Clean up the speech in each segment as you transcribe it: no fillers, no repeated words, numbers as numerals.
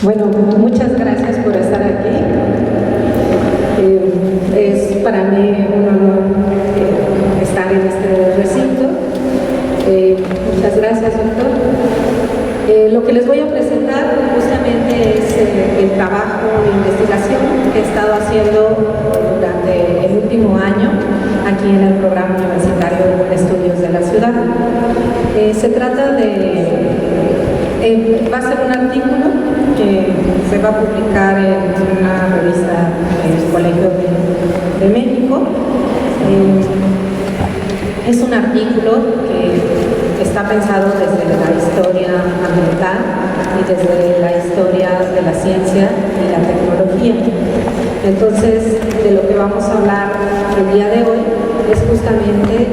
Bueno, muchas gracias por estar aquí. Es para mí un honor estar en este recinto. Muchas gracias, doctor. Lo que les voy a presentar justamente es el trabajo de investigación que he estado haciendo durante el último año aquí en el Programa Universitario de Estudios de la Ciudad. Se trata de... va a ser un artículo que se va a publicar en una revista del Colegio de México. Es un artículo que está pensado desde la historia ambiental y desde la historia de la ciencia y la tecnología. Entonces, de lo que vamos a hablar el día de hoy es justamente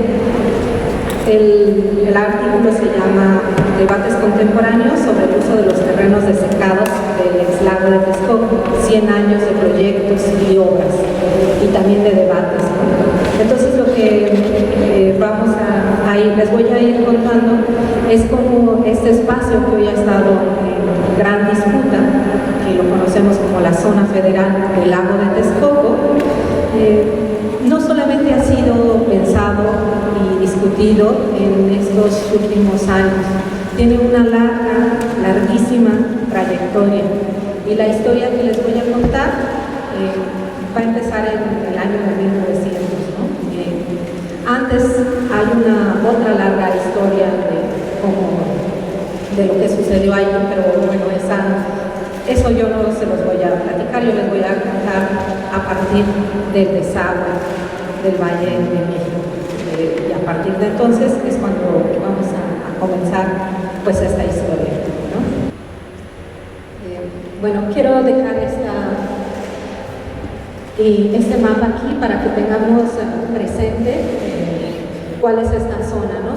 el artículo se llama Debates contemporáneos sobre el uso de los terrenos desecados del exlago de Texcoco, 100 años de proyectos y obras, y también de debates, ¿no? Entonces lo que les voy a ir contando es como este espacio que hoy ha estado en gran disputa, que lo conocemos como la zona federal del lago de Texcoco, no solamente ha sido pensado y discutido en estos últimos años, tiene una larguísima trayectoria, y la historia que les voy a contar va a empezar en el año de 1900, ¿no? Antes hay otra larga historia de lo que sucedió ahí, pero bueno, eso yo no se los voy a platicar, yo les voy a contar a partir del desagüe del Valle de México. Y a partir de entonces es cuando vamos a comenzar pues esta historia, ¿no? Bueno, quiero dejar este mapa aquí para que tengamos presente cuál es esta zona, ¿no?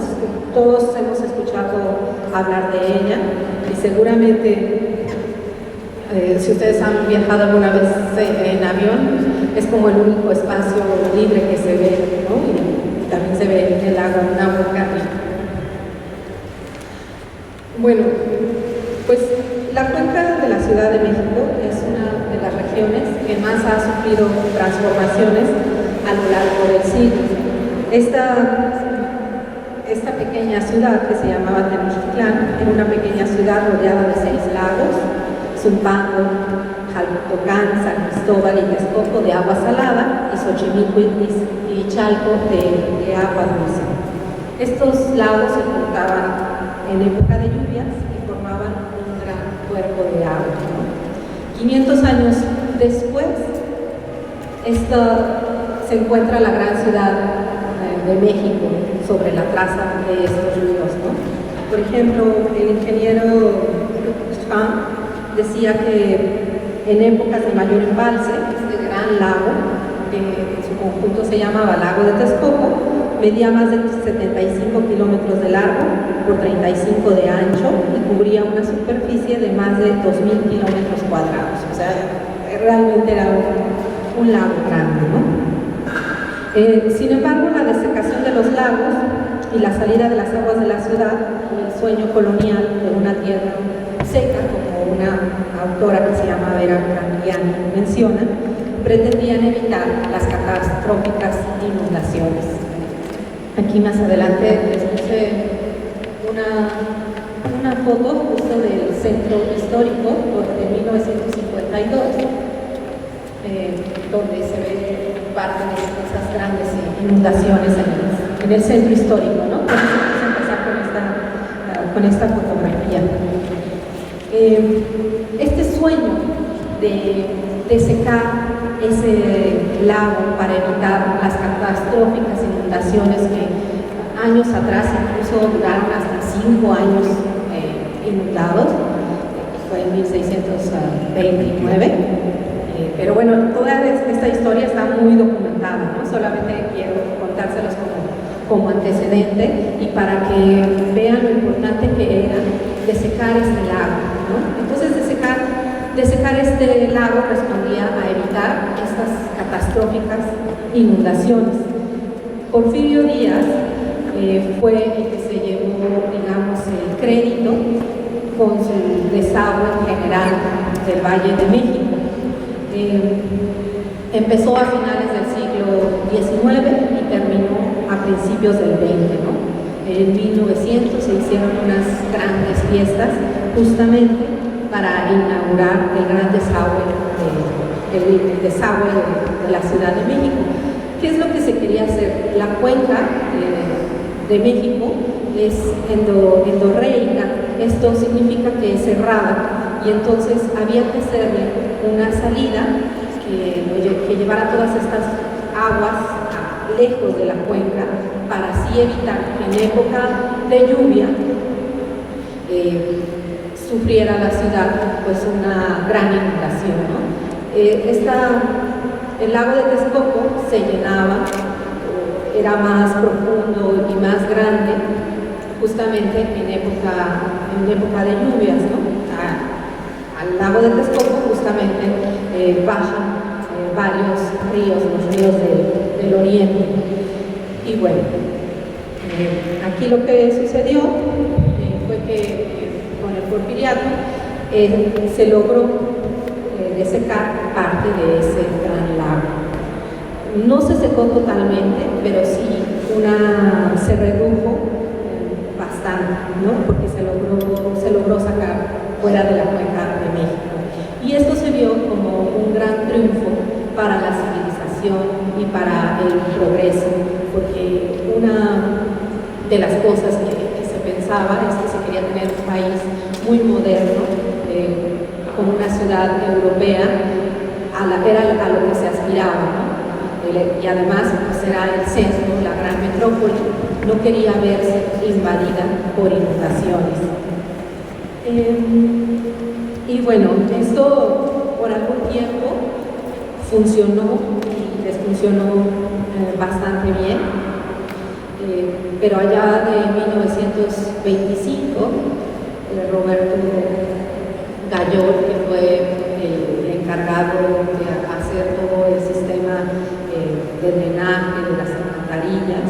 Todos hemos escuchado hablar de ella y seguramente si ustedes han viajado alguna vez en avión, es como el único espacio libre que se ve, ¿no? Y también se ve el lago Nahuacán. Bueno, pues la cuenca de la Ciudad de México es una de las regiones que más ha sufrido transformaciones a lo largo del siglo. Esta pequeña ciudad que se llamaba Tenochtitlán era una pequeña ciudad rodeada de 6 lagos: Zumpango, Jaltocán, San Cristóbal y Texcoco de agua salada, y Xochimilco y Chalco de agua dulce. Estos lagos se juntaban en época de lluvias y formaban un gran cuerpo de agua, ¿no? 500 años después, se encuentra la gran ciudad de México sobre la traza de estos ríos, ¿no? Por ejemplo, el ingeniero Schwann decía que en épocas de mayor embalse, este gran lago, que en su conjunto se llamaba Lago de Texcoco, medía más de 75 kilómetros de largo por 35 de ancho y cubría una superficie de más de 2.000 kilómetros cuadrados. O sea, realmente era un lago grande, ¿no? Sin embargo, la desecación de los lagos y la salida de las aguas de la ciudad y el sueño colonial de una tierra seca, como una autora que se llama Vera Candiani menciona, pretendían evitar las catastróficas inundaciones. Aquí más adelante les puse una foto justo del centro histórico de 1952, donde se ve parte de esas grandes inundaciones en el centro histórico, ¿no? Entonces vamos a empezar con esta fotografía. Este sueño de secar ese lago para evitar las catastróficas inundaciones que años atrás incluso duraron hasta 5 años inundados, fue en 1629, pero bueno, toda esta historia está muy documentada, ¿no? Solamente quiero contárselos como antecedente y para que vean lo importante que era desecar este lago, ¿no? Entonces desecar este lago respondía a evitar estas catastróficas inundaciones. Porfirio Díaz fue el que se llevó, digamos, el crédito con el desagüe general del Valle de México. Empezó a finales del siglo XIX y terminó a principios del XX, ¿no? En 1900 se hicieron unas grandes fiestas justamente para inaugurar el gran desagüe, el desagüe de la Ciudad de México. ¿Qué es lo que se quería hacer? La cuenca de México es endorreica, esto significa que es cerrada, y entonces había que hacerle una salida que llevara todas estas aguas lejos de la cuenca para así evitar que en época de lluvia sufriera la ciudad pues una gran inundación, ¿no? El lago de Texcoco se llenaba, era más profundo y más grande justamente en época de lluvias, ¿no? Al lago de Texcoco justamente bajan varios ríos, los ríos del oriente. Y bueno, aquí lo que sucedió fue que con el Porfiriato se logró desecar parte de ese gran lago. No se secó totalmente, pero sí se redujo bastante, ¿no? Porque se logró sacar fuera de la cuenca de México. Y esto se vio como un gran triunfo para la civilización y para el progreso, porque una de las cosas que se pensaba es que se quería tener un país muy moderno, como una ciudad europea, era a lo que se aspiraba, ¿no? Y además pues era el centro, la gran metrópoli, no quería verse invadida por inundaciones. Y bueno, esto por algún tiempo funcionó y les funcionó bastante bien, pero allá de 1925, Roberto Gallol, que fue el encargado de hacer todo el sistema de drenaje de las alcantarillas,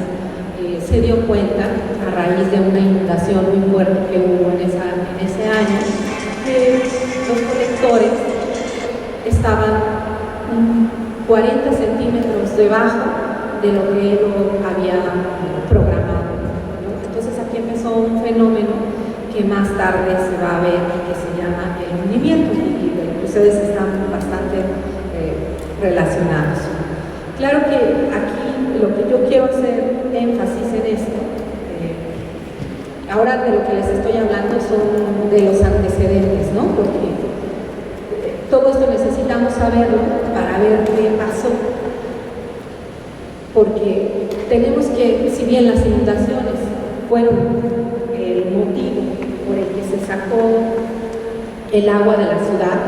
se dio cuenta, a raíz de una inundación muy fuerte que hubo en ese año, que los colectores estaban 40 centímetros debajo de lo que él había programado, ¿no? Entonces aquí empezó un fenómeno que más tarde se va a ver, que se llama el hundimiento, y ustedes están bastante relacionados. Claro que aquí lo que yo quiero hacer énfasis en esto, ahora de lo que les estoy hablando son de los antecedentes, ¿no? Porque todo esto necesitamos saberlo para ver qué pasó. Porque tenemos que, si bien las inundaciones fueron el motivo por el que se sacó el agua de la ciudad,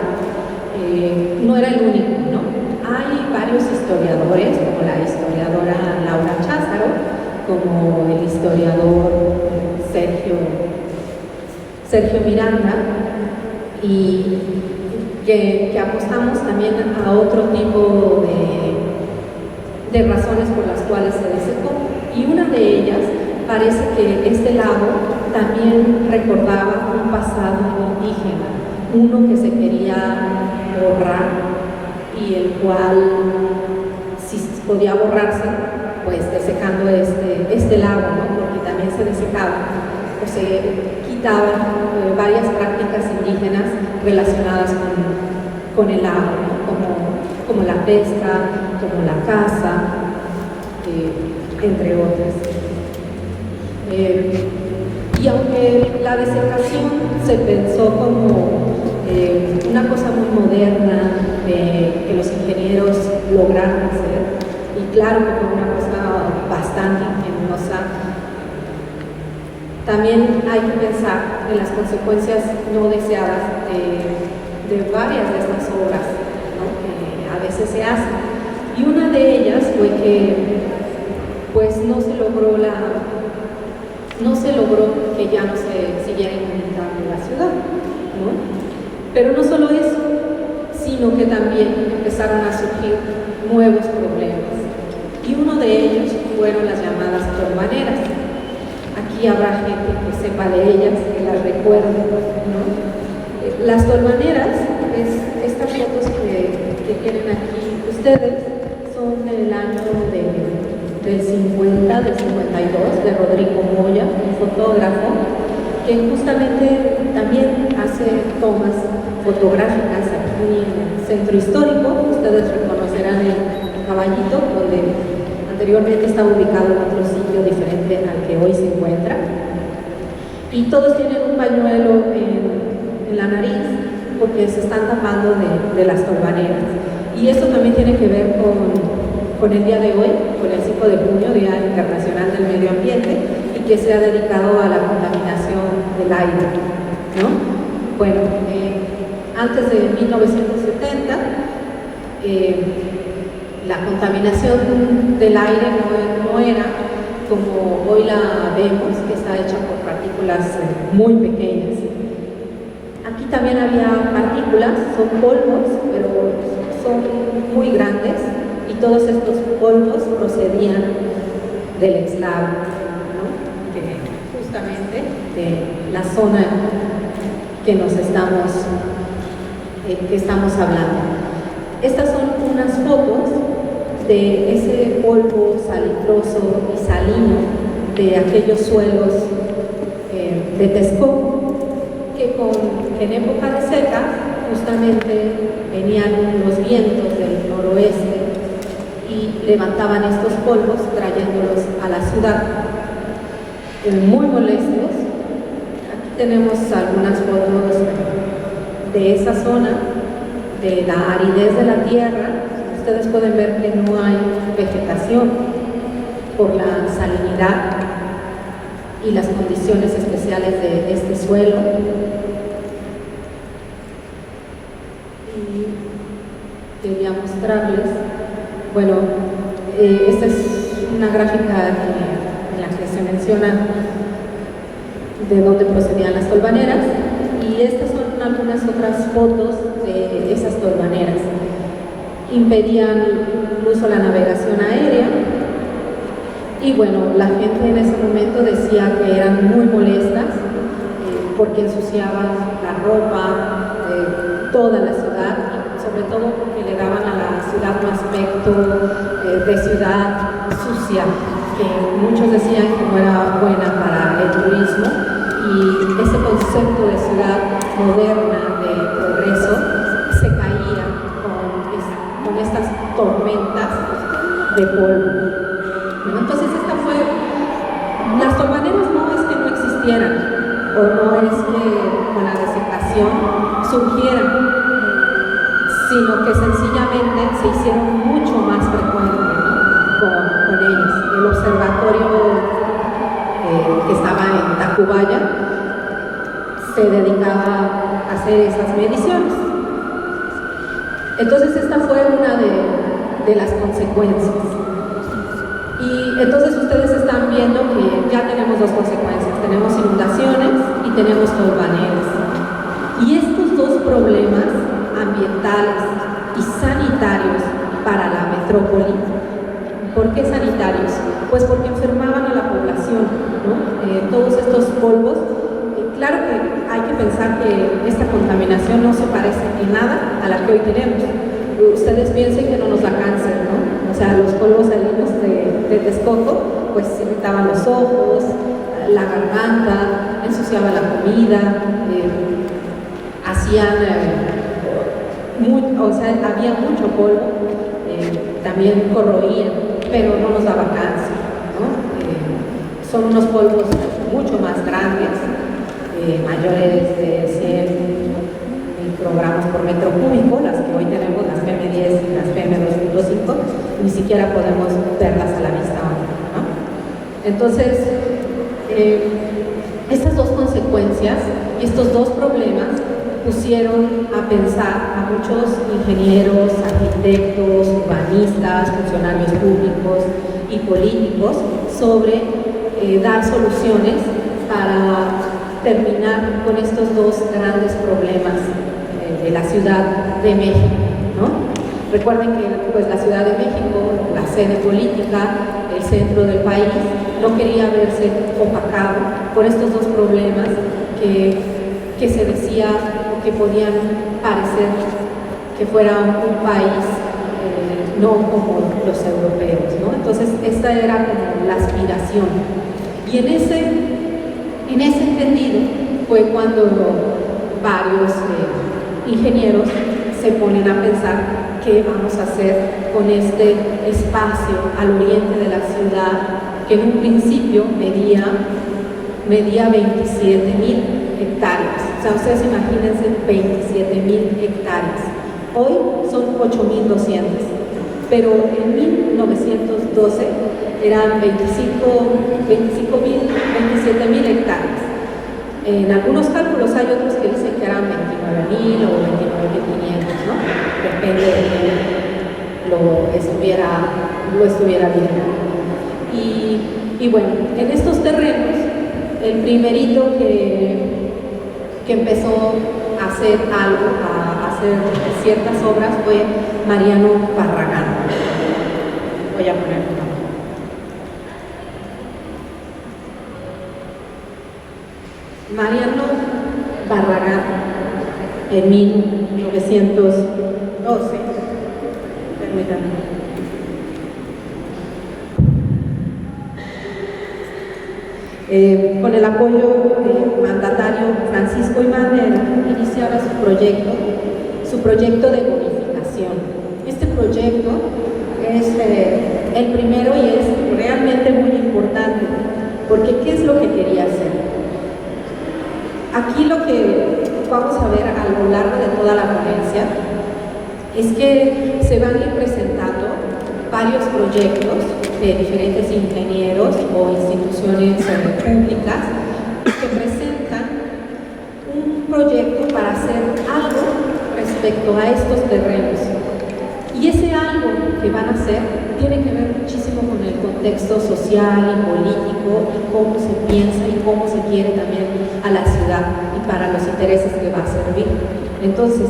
no era el único, ¿no? Hay varios historiadores, como la historiadora Laura Cházaro, como el historiador Sergio Miranda, y que apostamos también a otro tipo de razones por las cuales se desecó. Y una de ellas parece que este lago también recordaba un pasado indígena, uno que se quería borrar y el cual, si podía borrarse, pues desecando este lago, ¿no? Porque también se desecaba, o se quitaban varias prácticas indígenas relacionadas con el lago, ¿no? como la pesca, como la caza, entre otras. Y aunque la desecación se pensó como una cosa muy moderna que los ingenieros lograron hacer, y claro que fue una cosa bastante ingeniosa, también hay que pensar en las consecuencias no deseadas de varias de estas obras, ¿no? Que a veces se hacen. Y una de ellas fue que pues no se logró que ya no se siguiera inundando la ciudad, ¿no? Pero no solo eso, sino que también empezaron a surgir nuevos problemas. Y uno de ellos fueron las llamadas torbaneras. Aquí y habrá gente que sepa de ellas, que las recuerde, ¿no? Las tolvaneras, estas fotos que tienen aquí ustedes, son del año del 50, del 52, de Rodrigo Moya, un fotógrafo, que justamente también hace tomas fotográficas aquí en el centro histórico. Ustedes reconocerán el Caballito, donde anteriormente estaba ubicado en otro sitio diferente al que hoy se encuentra. Y todos tienen un pañuelo en la nariz porque se están tapando de las tolvaneras. Y esto también tiene que ver con el día de hoy, con el 5 de junio, Día Internacional del Medio Ambiente, y que se ha dedicado a la contaminación del aire, ¿no? Bueno, antes de 1970, la contaminación del aire no era como hoy la vemos, que está hecha por partículas muy pequeñas. Aquí también había partículas, son polvos, pero son muy grandes, y todos estos polvos procedían del eslavo, ¿no? Justamente de la zona que estamos hablando. Estas son unas fotos de ese polvo salitroso y salino de aquellos suelos de Texcoco, que en época de seca justamente venían los vientos del noroeste y levantaban estos polvos trayéndolos a la ciudad, muy molestos. Aquí tenemos algunas fotos de esa zona, de la aridez de la tierra. Ustedes pueden ver que no hay vegetación por la salinidad y las condiciones especiales de este suelo. Y quería mostrarles, bueno, esta es una gráfica en la que se menciona de dónde procedían las tolvaneras, y estas son algunas otras fotos de esas tolvaneras. Impedían incluso la navegación aérea, y bueno, la gente en ese momento decía que eran muy molestas porque ensuciaban la ropa de toda la ciudad, y sobre todo porque le daban a la ciudad un aspecto de ciudad sucia, que muchos decían que no era buena para el turismo, y ese concepto de ciudad moderna, de progreso, se caía con estas tormentas de polvo. Bueno, entonces las tolvaneras no es que no existieran, o no es que con la desecación surgieran, sino que sencillamente se hicieron mucho más frecuentes, ¿no? con ellos. El observatorio que estaba en Tacubaya se dedicaba a hacer esas mediciones. Entonces esta fue una de las consecuencias. Y entonces ustedes están viendo que ya tenemos dos consecuencias: tenemos inundaciones y tenemos tolvaneras. Y estos dos problemas ambientales y sanitarios para la metrópoli, ¿por qué sanitarios? Pues porque enfermaban a la población, ¿no? Todos estos polvos, claro que hay que pensar que esta contaminación no se parece en nada a la que hoy tenemos. Ustedes piensen que no nos da cáncer, ¿no? O sea, los polvos salinos de Texcoco pues irritaban los ojos, la garganta, ensuciaban la comida, había mucho polvo, también corroían, pero no nos daba cáncer, ¿no? Son unos polvos mucho más grandes, mayores de 100 microgramos por metro cúbico, las que hoy tenemos, las PM10 y las PM2.5, ni siquiera podemos verlas a la vista hoy, ¿no? Entonces, estas dos consecuencias y estos dos problemas pusieron a pensar a muchos ingenieros, arquitectos, urbanistas, funcionarios públicos y políticos sobre dar soluciones para terminar con estos dos grandes problemas de la Ciudad de México, ¿no? Recuerden que pues, la Ciudad de México, la sede política, el centro del país, no quería verse opacado por estos dos problemas que se decía o que podían parecer que fuera un país no como los europeos, ¿no? Entonces, esta era como la aspiración. Y en ese entendido fue cuando varios ingenieros se ponen a pensar qué vamos a hacer con este espacio al oriente de la ciudad, que en un principio medía 27,000 hectáreas. O sea, ustedes imagínense 27,000 hectáreas. Hoy son 8,200, pero en 1912 eran 27,000 hectáreas. En algunos cálculos hay otros que dicen que eran 29,000 o 29,500, ¿no? Depende de quién lo estuviera viendo. Y bueno, en estos terrenos, el primerito que empezó a hacer algo, a hacer ciertas obras, fue Mariano Barragán. Voy a poner un nombre. Mariano Barragán, en 1912, permítanme. Con el apoyo del mandatario Francisco I. Madero, iniciaba su proyecto de bonificación. Este proyecto es el primero y es realmente muy importante, porque ¿qué es lo que quería hacer? Aquí lo que vamos a ver a lo largo de toda la ponencia es que se van a ir presentando varios proyectos de diferentes ingenieros o instituciones públicas que presentan un proyecto para hacer algo respecto a estos terrenos. Y ese algo que van a hacer tiene que ver muchísimo con el contexto social y político y cómo se piensa y cómo se quiere también a la ciudad y para los intereses que va a servir. Entonces,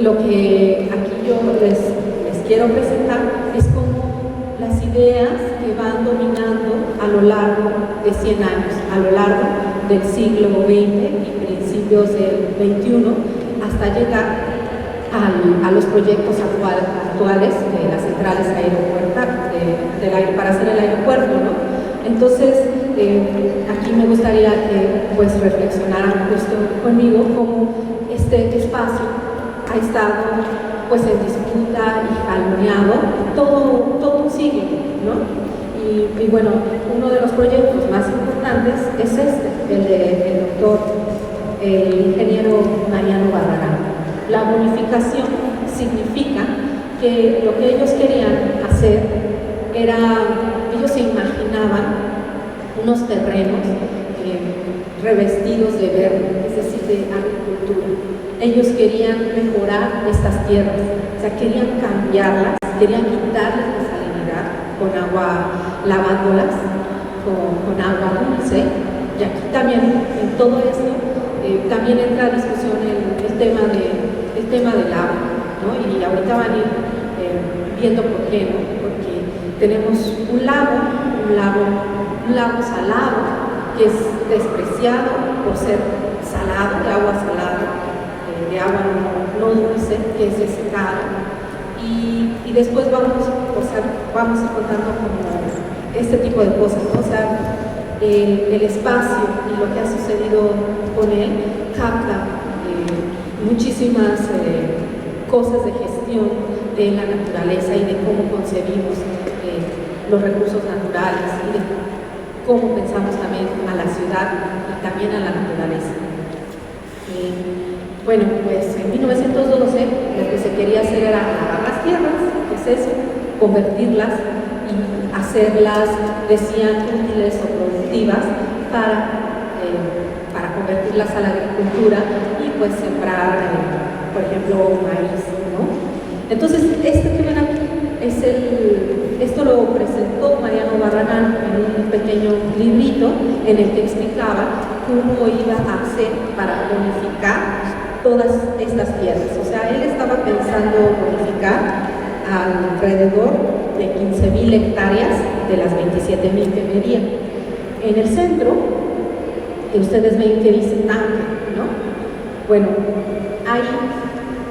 lo que aquí yo les quiero presentar es cómo las ideas que van dominando a lo largo de 100 años, a lo largo del siglo XX y principios del XXI, hasta llegar a los proyectos actuales de las centrales para hacer el aeropuerto, ¿no? Entonces, aquí me gustaría que pues reflexionaran justo conmigo cómo este espacio ha estado pues en disputa y jalonneado todo un siglo, ¿no? Y bueno, uno de los proyectos más importantes es el doctor, el ingeniero Mariano Barragán. La bonificación significa que lo que ellos querían hacer era, ellos se imaginaban unos terrenos revestidos de verde, es decir, de agricultura. Ellos querían mejorar estas tierras, o sea, querían cambiarlas, querían quitarles la salinidad con agua, lavándolas con agua dulce. Y aquí también, en todo esto, también entra a discusión el tema del agua, ¿no? Y ahorita van a ir viendo por qué, ¿no? Porque tenemos un lago salado, que es despreciado por ser salado, de agua salada, de agua no dulce, que es secado. Y después vamos encontrando como este tipo de cosas, ¿no? O sea, el espacio y lo que ha sucedido con él capta muchísimas cosas de gestión de la naturaleza y de cómo concebimos los recursos naturales y de cómo pensamos también a la ciudad y también a la naturaleza. Bueno, pues en 1912 lo que se quería hacer era agarrar las tierras, que es eso, convertirlas y hacerlas, decían, útiles o productivas para convertirlas a la agricultura y pues sembrar, por ejemplo, maíz, ¿no? Entonces, esto que ven aquí esto lo presentó Mariano Barragán en un pequeño librito en el que explicaba cómo iba a hacer para bonificar todas estas tierras. O sea, él estaba pensando bonificar alrededor de 15.000 hectáreas de las 27.000 que medía. En el centro, ustedes ven que dice tanque, ¿no? Bueno, ahí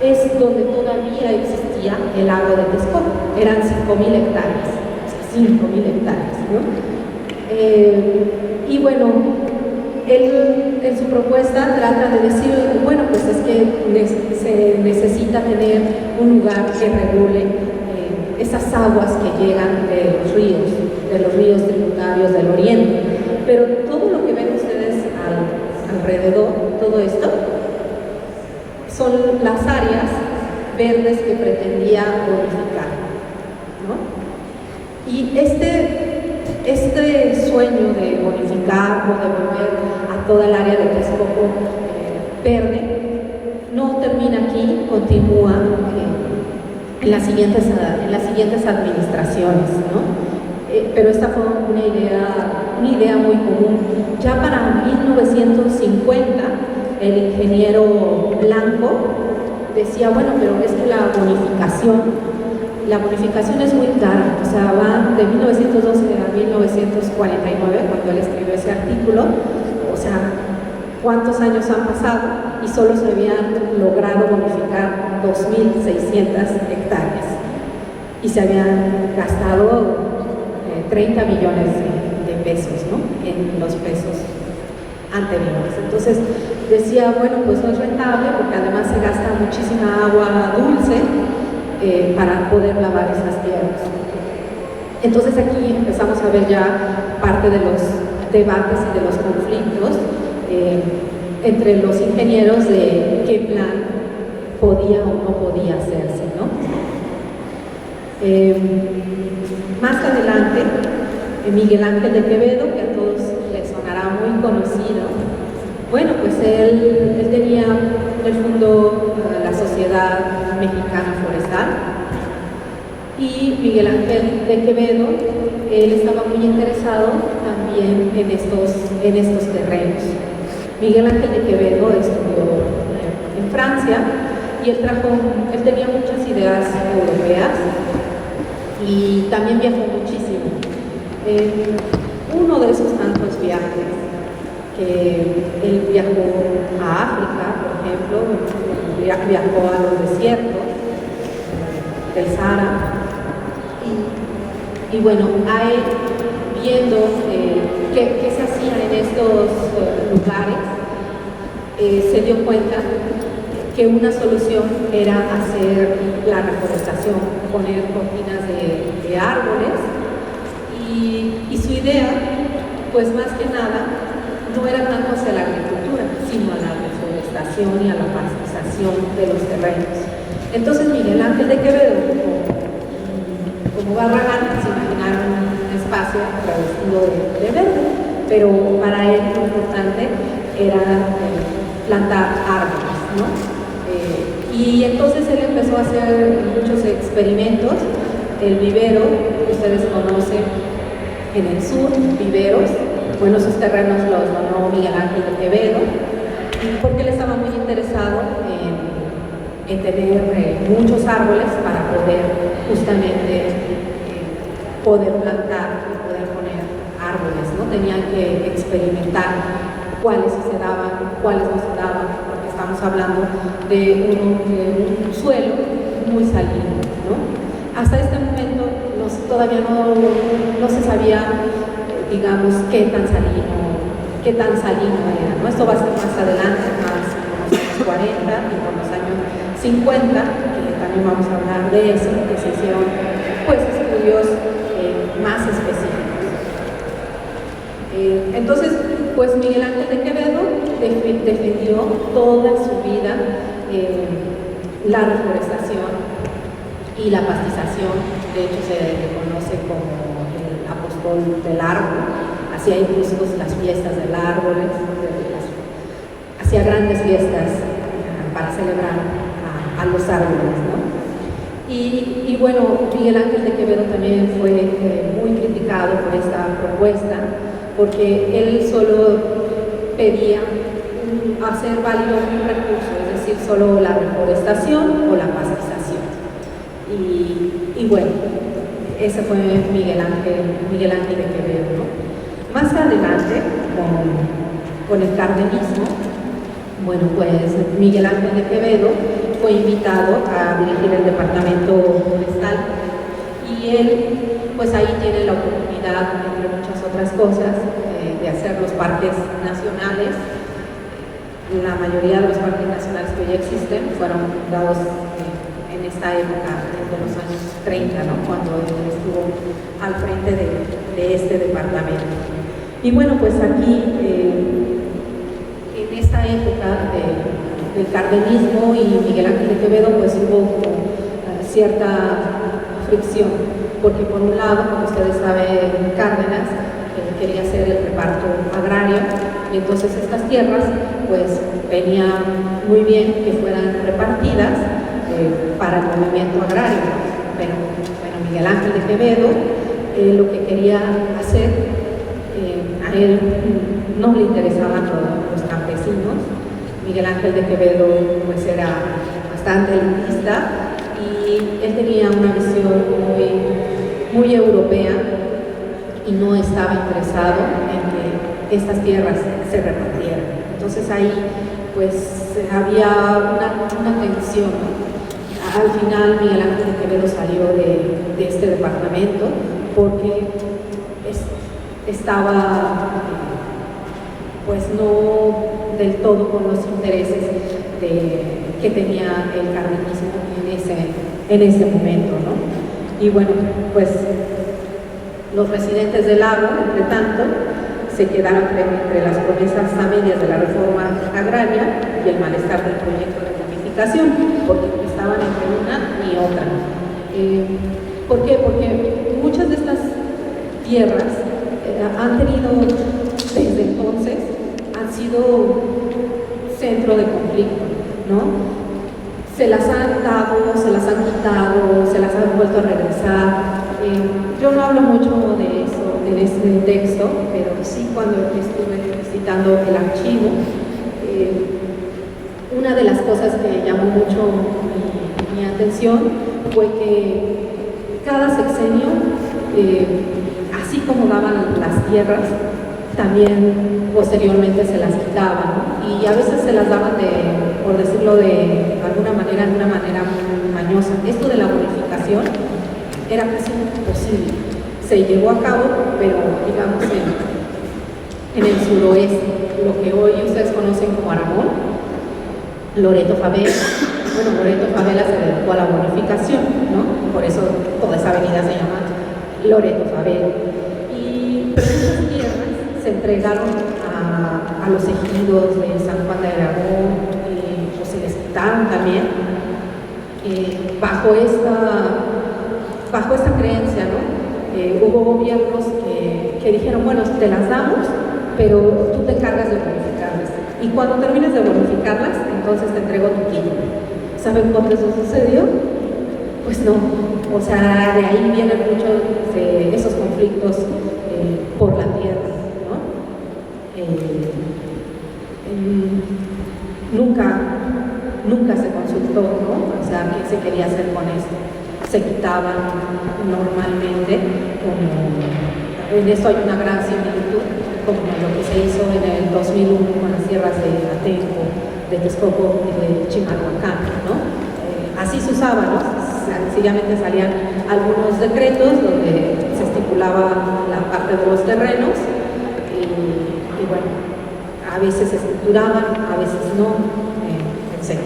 es donde todavía existía el lago de Texcoco, eran 5.000 hectáreas, o sea, 5.000 hectáreas, ¿no? Y bueno, él en su propuesta trata de decir, bueno, pues es que se necesita tener un lugar que regule esas aguas que llegan de los ríos tributarios del oriente. Pero todo lo que ven ustedes alrededor, todo esto, son las áreas verdes que pretendía bonificar, ¿no? Y este sueño de bonificar o de volver a toda el área de Texcoco verde no termina aquí, continúa en las siguientes administraciones, ¿no? Pero esta fue una idea muy común. Ya para 1950 el ingeniero Blanco decía, bueno, pero es que la bonificación es muy cara, o sea, va de 1912 a 1949, cuando él escribió ese artículo, o sea, cuántos años han pasado y solo se habían logrado bonificar 2.600 hectáreas y se habían gastado 30 millones de pesos, ¿no? En los pesos anteriores. Entonces decía, bueno, pues no es rentable porque además se gasta muchísima agua dulce para poder lavar esas tierras. Entonces aquí empezamos a ver ya parte de los debates y de los conflictos entre los ingenieros de qué plan podía o no podía hacerse, ¿no? Más adelante, Miguel Ángel de Quevedo, que a todos les sonará muy conocido, bueno, pues él fundó la Sociedad Mexicana Forestal, y Miguel Ángel de Quevedo, él estaba muy interesado también en estos terrenos. Miguel Ángel de Quevedo estudió en Francia y él tenía muchas ideas europeas y también viajó muchísimo. Uno de esos tantos viajes que él viajó a África, por ejemplo, viajó a los desiertos del Sahara y bueno, ahí viendo qué se hacía en estos lugares, se dio cuenta que una solución era hacer la reforestación, poner cortinas de árboles y su idea, pues más que nada, no era tanto hacia la agricultura, sino a la reforestación y a la pastización de los terrenos. Entonces Miguel Ángel de Quevedo, como Barragán, se imaginaron un espacio revestido de verde, pero para él lo importante era plantar árboles, ¿no? Y entonces él empezó a hacer muchos experimentos. El vivero, que ustedes conocen en el sur, viveros, bueno, esos terrenos los donó Miguel Ángel de Quevedo, porque él estaba muy interesado en tener muchos árboles para poder justamente poder plantar y poder poner árboles, ¿no? Tenían que experimentar cuáles se daban, cuáles no se daban, porque estamos hablando de un suelo muy salino, ¿no? Hasta este momento todavía no se sabía, digamos, qué tan salino era, ¿no? Esto va a ser más adelante, más en los años 40 y por los años 50, que también vamos a hablar de eso, que se hicieron pues estudios más específicos. Entonces, pues Miguel Ángel de Quevedo defendió toda su vida la reforestación y la pastización. De hecho, se le conoce como el apóstol del árbol. Hacía incluso las fiestas del árbol, hacía grandes fiestas para celebrar a los árboles, ¿no? Y bueno, Miguel Ángel de Quevedo también fue muy criticado por esta propuesta, porque él solo pedía hacer válido un recurso, es decir, solo la reforestación o la pastización. Y bueno, ese fue Miguel Ángel de Quevedo, ¿no? Más adelante, con el cardenismo, bueno, pues Miguel Ángel de Quevedo fue invitado a dirigir el departamento forestal y él, pues ahí tiene la oportunidad, entre muchas otras cosas, de hacer los parques nacionales. La mayoría de los parques nacionales que hoy existen fueron fundados en esta época, de los años 30, ¿no? Cuando él estuvo al frente de este departamento. Y bueno, pues aquí, en esta época del cardenismo y Miguel Ángel de Quevedo, pues hubo cierta fricción, porque por un lado, como ustedes saben, Cárdenas quería hacer el reparto agrario, y entonces estas tierras pues venía muy bien que fueran repartidas para el movimiento agrario, pero bueno, Miguel Ángel de Quevedo lo que quería hacer, a él no le interesaban los campesinos. Miguel Ángel de Quevedo pues era bastante elitista y él tenía una visión muy europea y no estaba interesado en que estas tierras se repartieran. Entonces ahí pues había una tensión, ¿no? Al final Miguel Ángel de Quevedo salió de este departamento porque estaba pues no del todo con los intereses que tenía el cardenismo en ese momento, ¿no? Y bueno, pues los residentes del lago, entre tanto, se quedaron entre las promesas a medias de la reforma agraria y el malestar del proyecto de modificación, porque estaban entre una y otra. ¿Por qué? Porque muchas de estas tierras han tenido, desde entonces, han sido centro de conflicto, ¿no? Se las han dado, se las han quitado, se las han vuelto a regresar. Yo no hablo mucho de eso, de este texto, pero sí cuando estuve visitando el archivo, una de las cosas que llamó mucho mi atención fue que cada sexenio, así como daban las tierras, también posteriormente se las quitaban, ¿no? Y a veces se las daban por decirlo de alguna manera, de una manera muy mañosa. Esto de la bonificación era casi imposible. Se llevó a cabo, pero digamos en el suroeste, lo que hoy ustedes conocen como Aragón, Loreto Favela. Bueno, Loreto Favela se dedicó a la bonificación, ¿no? Por eso toda esa avenida se llama Loreto Favela. Y esas tierras se entregaron a los ejidos de San Juan de Aragón, o se les quitaron también, bajo esta creencia, ¿no? Hubo gobiernos que dijeron, bueno, te las damos, pero tú te encargas de bonificarlas. Y cuando termines de bonificarlas, entonces te entrego tu quillo. ¿Saben cuándo eso sucedió? Pues no. O sea, de ahí vienen muchos de esos conflictos por la tierra, ¿no? Nunca se consultó, ¿no? O sea, ¿qué se quería hacer con esto? Se quitaban normalmente, como en esto hay una gran similitud, como lo que se hizo en el 2001 con las tierras de Atenco, de Texcoco y de Chimalhuacán, ¿no? Así se usaba, ¿no? Sencillamente salían algunos decretos donde se estipulaba la parte de los terrenos y bueno, a veces se estructuraban, a veces no, etc.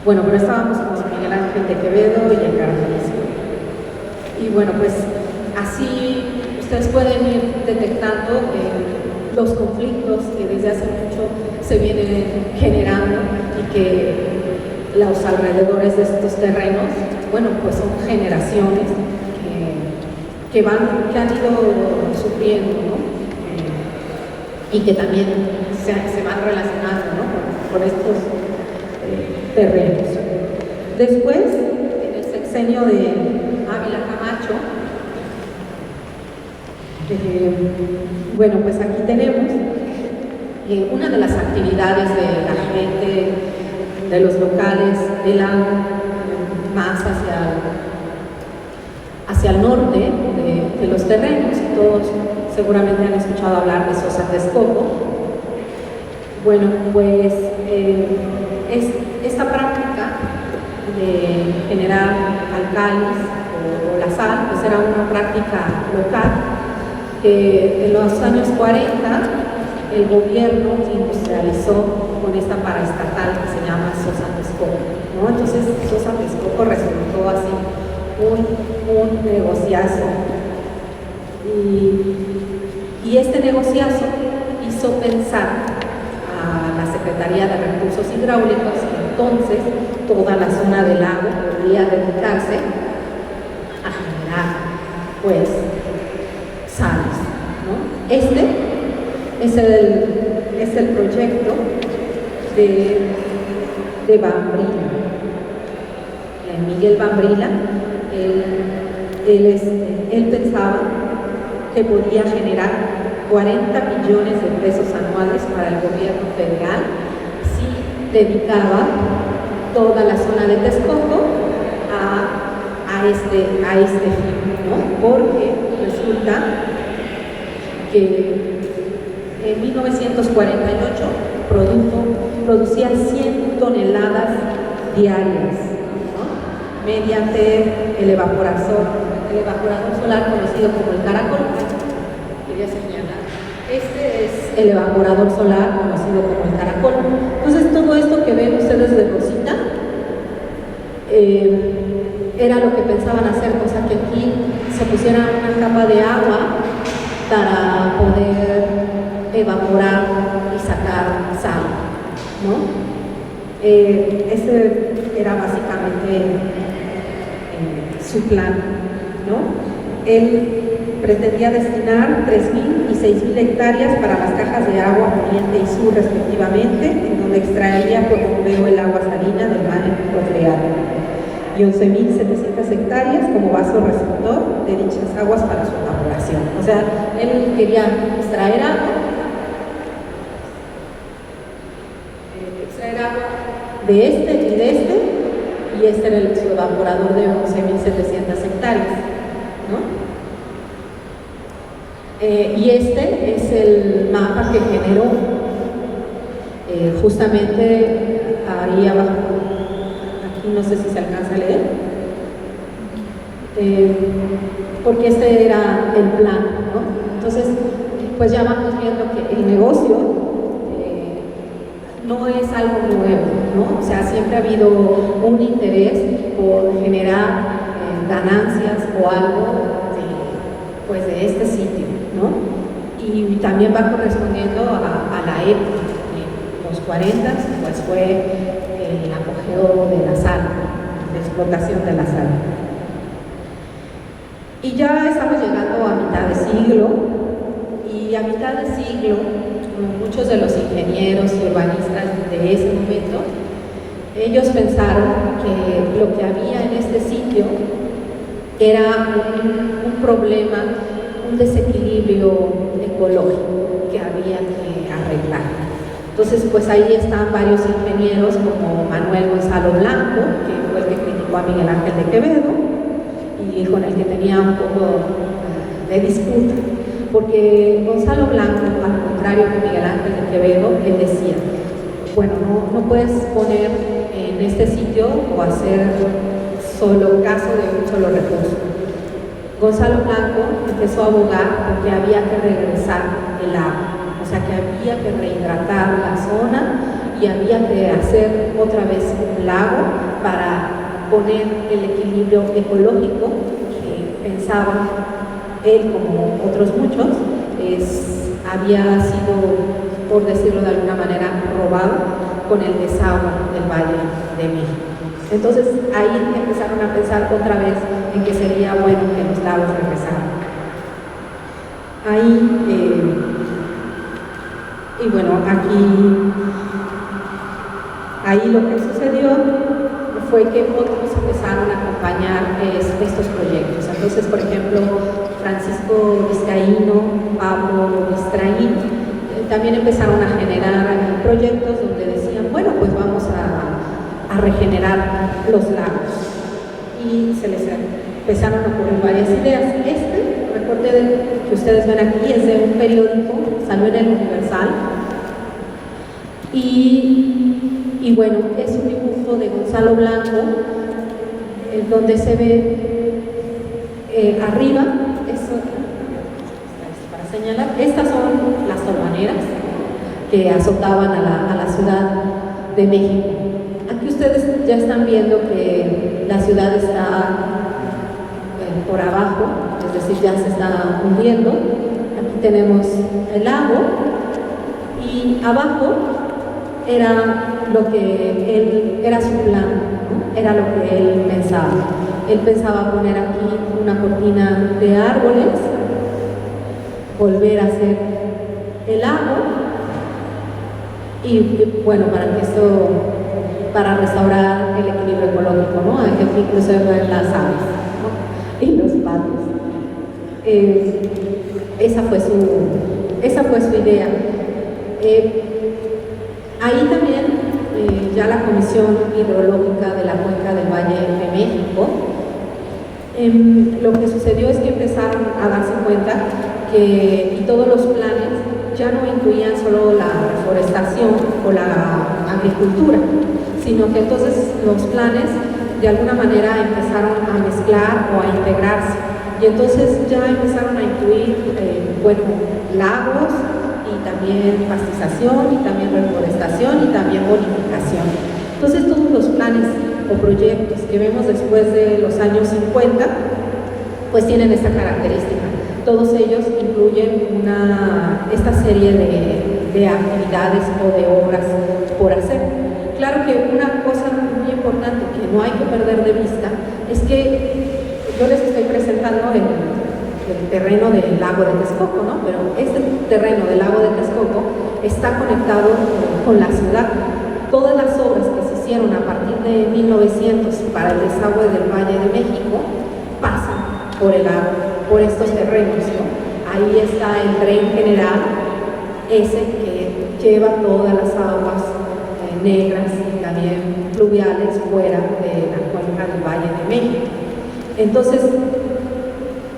Bueno, pero estábamos con Miguel Ángel de Quevedo y el cardenismo. Y bueno, pues así ustedes pueden ir detectando los conflictos que desde hace mucho se vienen generando y que los alrededores de estos terrenos, bueno, pues son generaciones que han ido sufriendo, ¿no? Y que también se van relacionando, ¿no? con estos terrenos. Después, en el sexenio de Ávila Camacho, bueno, pues aquí tenemos una de las actividades de la gente, de los locales del lago, más hacia el norte de los terrenos. Todos seguramente han escuchado hablar de Sosa Texcoco. Bueno, pues esta práctica de generar álcalis o la sal, pues era una práctica local que en los años 40 el gobierno industrializó con esta paraestatal que se llama Sosa Texcoco, ¿no? Entonces Sosa Texcoco resultó así un negociazo, y este negociazo hizo pensar a la Secretaría de Recursos Hidráulicos que entonces toda la zona del lago podría dedicarse a generar pues sales, ¿no? Este es el proyecto de Bambrila. Miguel Bambrila, él pensaba que podía generar 40 millones de pesos anuales para el gobierno federal si dedicaba toda la zona de Texcoco a este fin, ¿no? Porque resulta que en 1948 producía 100 toneladas diarias, ¿no? Mediante el evaporador solar conocido como el caracol. Quería señalar, este es el evaporador solar conocido como el caracol. Entonces todo esto que ven ustedes de rosita era lo que pensaban hacer, o sea que aquí se pusiera una capa de agua para poder evaporar y sacar sal, ¿no? Ese era básicamente su plan, ¿no? Él pretendía destinar 3.000 y 6.000 hectáreas para las cajas de agua Oriente y Sur respectivamente, en donde extraería por bombeo el agua salina del mar Ecuatorial, y 11.700 hectáreas como vaso receptor de dichas aguas para su evaporación. O sea, él quería extraer agua de este y de este, y este era su evaporador de 11.700 hectáreas, ¿no? Y este es el mapa que generó justamente ahí abajo. Aquí no sé si se alcanza a leer, porque este era el plan, ¿no? Entonces, pues ya vamos viendo que el negocio no es algo nuevo, ¿no? O sea, siempre ha habido un interés por generar ganancias o algo pues de este sitio, ¿no? Y también va correspondiendo a la época. Los 40 pues fue el apogeo de la sal, la explotación de la sal. Y ya estamos llegando a mitad de siglo, y a mitad de siglo muchos de los ingenieros y urbanistas de ese momento, ellos pensaron que lo que había en este sitio era un problema, un desequilibrio ecológico que había que arreglar. Entonces, pues ahí están varios ingenieros como Manuel Gonzalo Blanco, que fue el que criticó a Miguel Ángel de Quevedo y con el que tenía un poco de disputa. Porque Gonzalo Blanco, al contrario que Miguel Ángel de Quevedo, él decía, bueno, no puedes poner en este sitio o hacer solo caso de un solo recurso. Gonzalo Blanco empezó a abogar porque había que regresar el agua, o sea que había que rehidratar la zona y había que hacer otra vez un lago para poner el equilibrio ecológico que pensaba él, como otros muchos, había sido, por decirlo de alguna manera, robado con el desagüe del Valle de México. Entonces ahí empezaron a pensar otra vez en que sería bueno que los lagos regresaran. Y bueno, ahí lo que sucedió fue que otros empezaron a acompañar estos proyectos. Entonces, por ejemplo, Francisco Vizcaíno, Pablo Viztraín, también empezaron a generar proyectos donde decían, bueno, pues vamos a regenerar los lagos. y se les empezaron a ocurrir varias ideas. Este recorte que ustedes ven aquí es de un periódico, salió en el Universal, y bueno, es un dibujo de Gonzalo Blanco, en donde se ve arriba, para señalar, estas son las tolvaneras que azotaban a la Ciudad de México. Aquí ustedes ya están viendo que la ciudad está por abajo, es decir, ya se está hundiendo. Aquí tenemos el lago y abajo era lo que él, era su plan, ¿no? Era lo que él pensaba. Él pensaba poner aquí una cortina de árboles, volver a hacer el lago y bueno, para restaurar el equilibrio ecológico, ¿no? Hay que incluso ver las aves, ¿no? Y los patos. Esa fue su idea. Ahí también ya la Comisión Hidrológica de la Cuenca del Valle de México, lo que sucedió es que empezaron a darse cuenta y todos los planes ya no incluían solo la reforestación o la agricultura, sino que entonces los planes de alguna manera empezaron a mezclar o a integrarse, y entonces ya empezaron a incluir lagos, y también pastización, y también reforestación, y también bonificación. Entonces todos los planes o proyectos que vemos después de los años 50 pues tienen esta característica. Todos ellos incluyen esta serie de actividades o de obras por hacer. Claro que una cosa muy importante que no hay que perder de vista es que yo les estoy presentando el terreno del lago de Texcoco, ¿no? Pero este terreno del lago de Texcoco está conectado con la ciudad. Todas las obras que se hicieron a partir de 1900 para el desagüe del Valle de México pasan por el lago, por estos terrenos, ¿no? Ahí está el tren general, ese que lleva todas las aguas negras y también fluviales fuera de la cuenca del Valle de México. Entonces,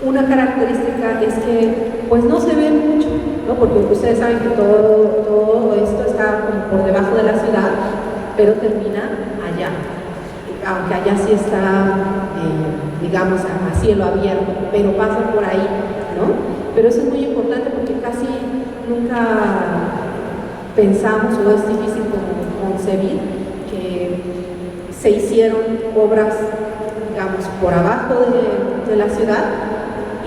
una característica es que pues no se ve mucho, ¿no? Porque ustedes saben que todo esto está como por debajo de la ciudad, pero termina allá, aunque allá sí está, digamos, a cielo abierto, pero pasa por ahí, ¿no? Pero eso es muy importante porque casi nunca pensamos, o es difícil concebir, que se hicieron obras, digamos, por abajo de la ciudad,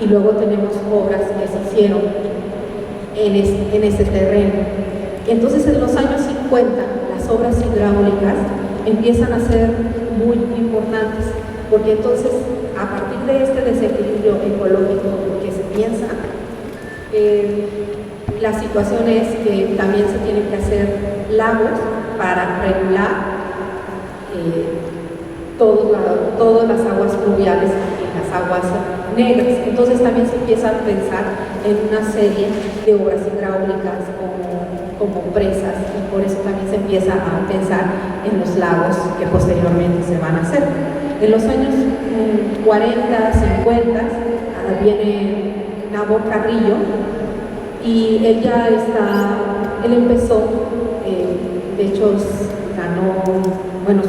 y luego tenemos obras que se hicieron en ese terreno. Entonces, en los años 50, las obras hidráulicas empiezan a ser muy importantes, porque entonces, a partir de este desequilibrio ecológico que se piensa, la situación es que también se tienen que hacer lagos para regular todas las aguas fluviales y las aguas negras. Entonces también se empieza a pensar en una serie de obras hidráulicas como presas, y por eso también se empieza a pensar en los lagos que posteriormente se van a hacer. En los años 40, 50 viene Nabor Carrillo, y él empezó, de hecho ganó, bueno,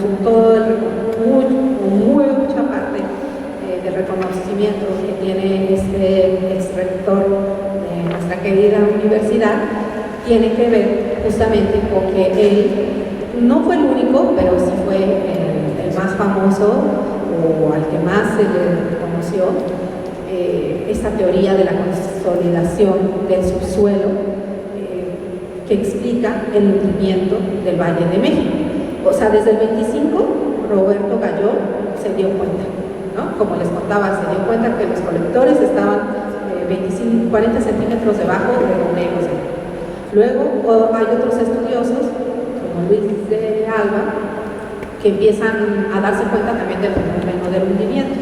mucha parte del reconocimiento que tiene este ex rector de nuestra querida universidad, tiene que ver justamente con que él no fue el único, pero sí fue el más famoso, o al que más se le conoció, esta teoría de la consolidación del subsuelo, que explica el hundimiento del Valle de México. O sea, desde el 25, Roberto Gallón se dio cuenta, ¿no? Como les contaba, se dio cuenta que los colectores estaban 40 centímetros debajo de Romero. Luego hay otros estudiosos, como Luis de Alba, que empiezan a darse cuenta también del fenómeno del hundimiento,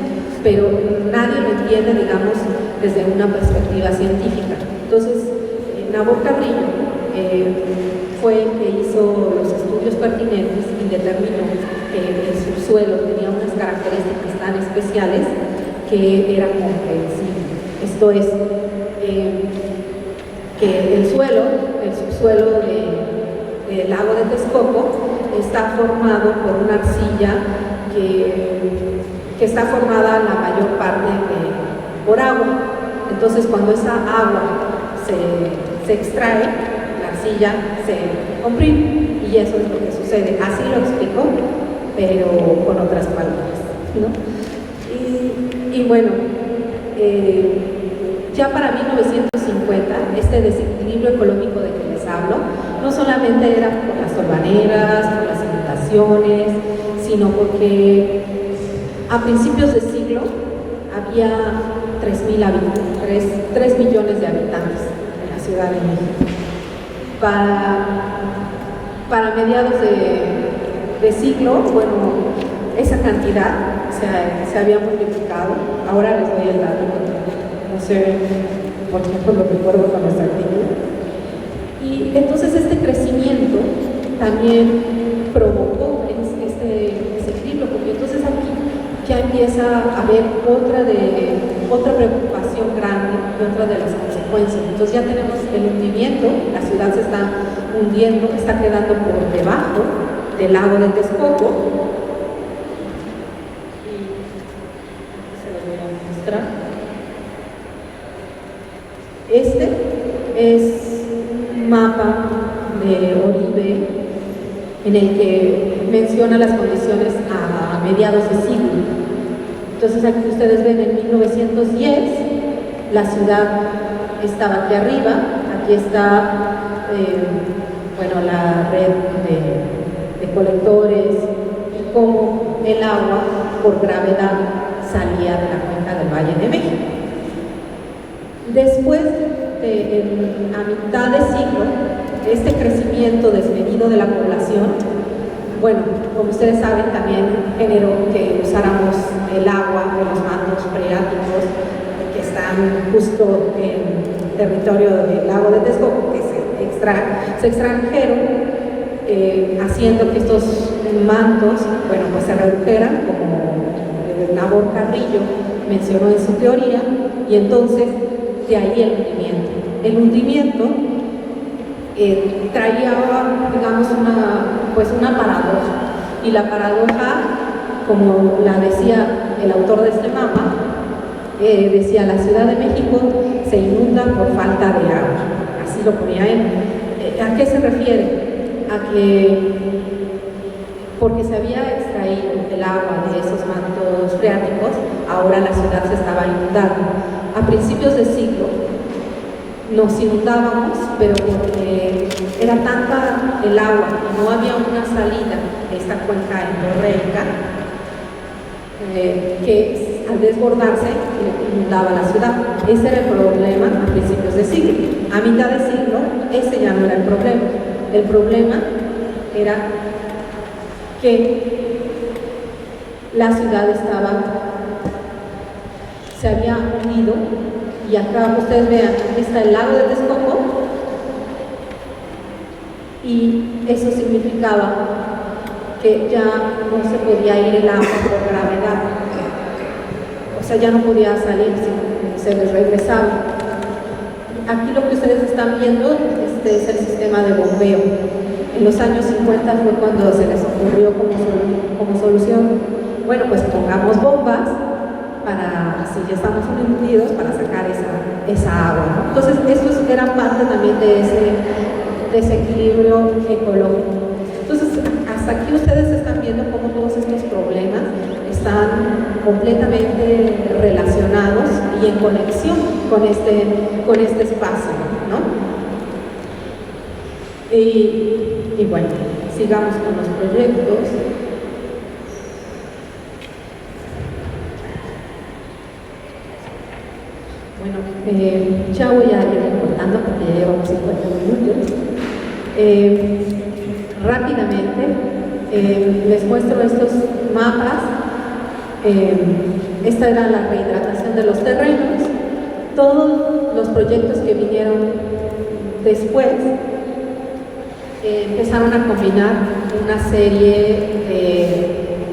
pero nadie lo entiende, digamos, desde una perspectiva científica. Entonces, Nabor Carrillo fue el que hizo los estudios pertinentes y determinó que el suelo tenía unas características tan especiales que era comprensible. Esto es, que el subsuelo del lago de Texcoco está formado por una arcilla que está formada la mayor parte por agua. Entonces, cuando esa agua se extrae, la arcilla se comprime y eso es lo que sucede. Así lo explico, pero con otras palabras, ¿no? Y bueno, ya para 1950, este desequilibrio ecológico de que les hablo, no solamente era por las tolvaneras, por las inundaciones, sino porque a principios de siglo había 3 millones de habitantes en la Ciudad de México. Para mediados de siglo, bueno, esa cantidad se había multiplicado. Ahora les doy el dato, no sé por qué lo recuerdo con nuestra actividad. Y entonces este crecimiento también provocó este desequilibrio, porque entonces aquí ya empieza a haber otra preocupación grande y otra de las consecuencias. Entonces ya tenemos el hundimiento, la ciudad se está hundiendo, está quedando por debajo del lago de Texcoco. Y se los voy a mostrar. Este es un mapa de Oribe en el que menciona las condiciones a mediados de siglo. Entonces aquí ustedes ven en 1910 la ciudad estaba aquí arriba, aquí está bueno, la red de colectores y cómo el agua por gravedad salía de la cuenca del Valle de México. Después a mitad de siglo, este crecimiento desmedido de la población, bueno, como ustedes saben, también generó que usáramos el agua de los mantos freáticos que están justo en territorio del lago de Texcoco, que se extrajeron, haciendo que estos mantos, bueno, pues se redujeran, como Nabor Carrillo mencionó en su teoría, y entonces de ahí el hundimiento. El hundimiento traía, digamos, una paradoja, y la paradoja, como la decía el autor de este mapa, decía: la Ciudad de México se inunda por falta de agua. Así lo ponía él. ¿A qué se refiere? A que porque se había extraído el agua de esos mantos freáticos, ahora la ciudad se estaba inundando. A principios de siglo nos inundábamos, pero porque era tanta el agua y no había una salida de esta cuenca endorreica, que al desbordarse inundaba la ciudad. Ese era el problema a principios de siglo. A mitad de siglo, ese ya no era el problema. El problema era que la ciudad se había unido, y acá ustedes vean, aquí está el lago de Texcoco, y eso significaba que ya no se podía ir el agua por gravedad, o sea, ya no podía salir, se les regresaba. Aquí lo que ustedes están viendo, este es el sistema de bombeo. En los años 50 fue cuando se les ocurrió como solución, bueno, pues pongamos bombas para, si ya estamos hundidos, para sacar esa agua, ¿no? Entonces, esto era parte también de ese desequilibrio ecológico. Entonces, hasta aquí ustedes están viendo cómo todos estos problemas están completamente relacionados y en conexión con este espacio, ¿no? Y bueno, sigamos con los proyectos. Bueno, ya voy a ir cortando porque ya llevamos 50 minutos. Rápidamente les muestro estos mapas. Esta era la rehidratación de los terrenos. Todos los proyectos que vinieron después empezaron a combinar una serie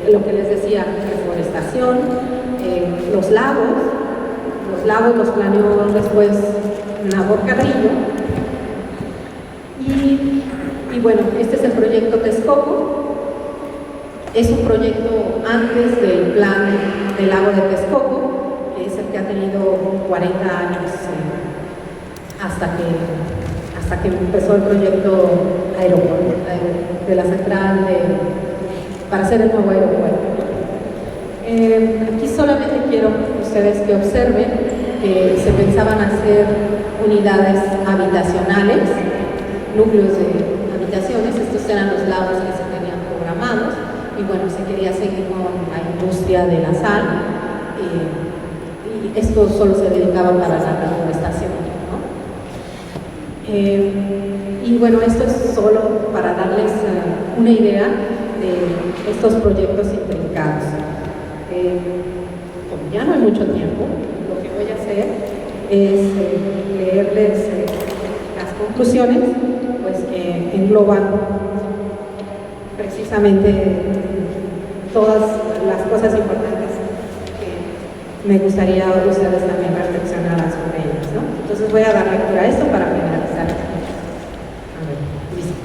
lo que les decía, reforestación, los lagos los planeó después Nabor Carrillo, y bueno, este es el proyecto Texcoco. Es un proyecto antes del plan del lago de Texcoco, que es el que ha tenido 40 años hasta que empezó el proyecto aeropuerto de la central para hacer el nuevo aeropuerto. Aquí solamente quiero ustedes que observen que se pensaban hacer unidades habitacionales, núcleos de habitaciones. Estos eran los lagos que se tenían programados, y bueno, se quería seguir con la industria de la sal, y esto solo se dedicaba para la reforestación, ¿no? Y bueno, esto es solo para darles una idea de estos proyectos intrincados. Como ya no hay mucho tiempo, lo que voy a hacer es leerles las conclusiones, pues que engloban precisamente todas las cosas importantes que me gustaría a ustedes también reflexionar sobre ellas, ¿no? Entonces voy a dar lectura a esto para finalizar. A ver, listo.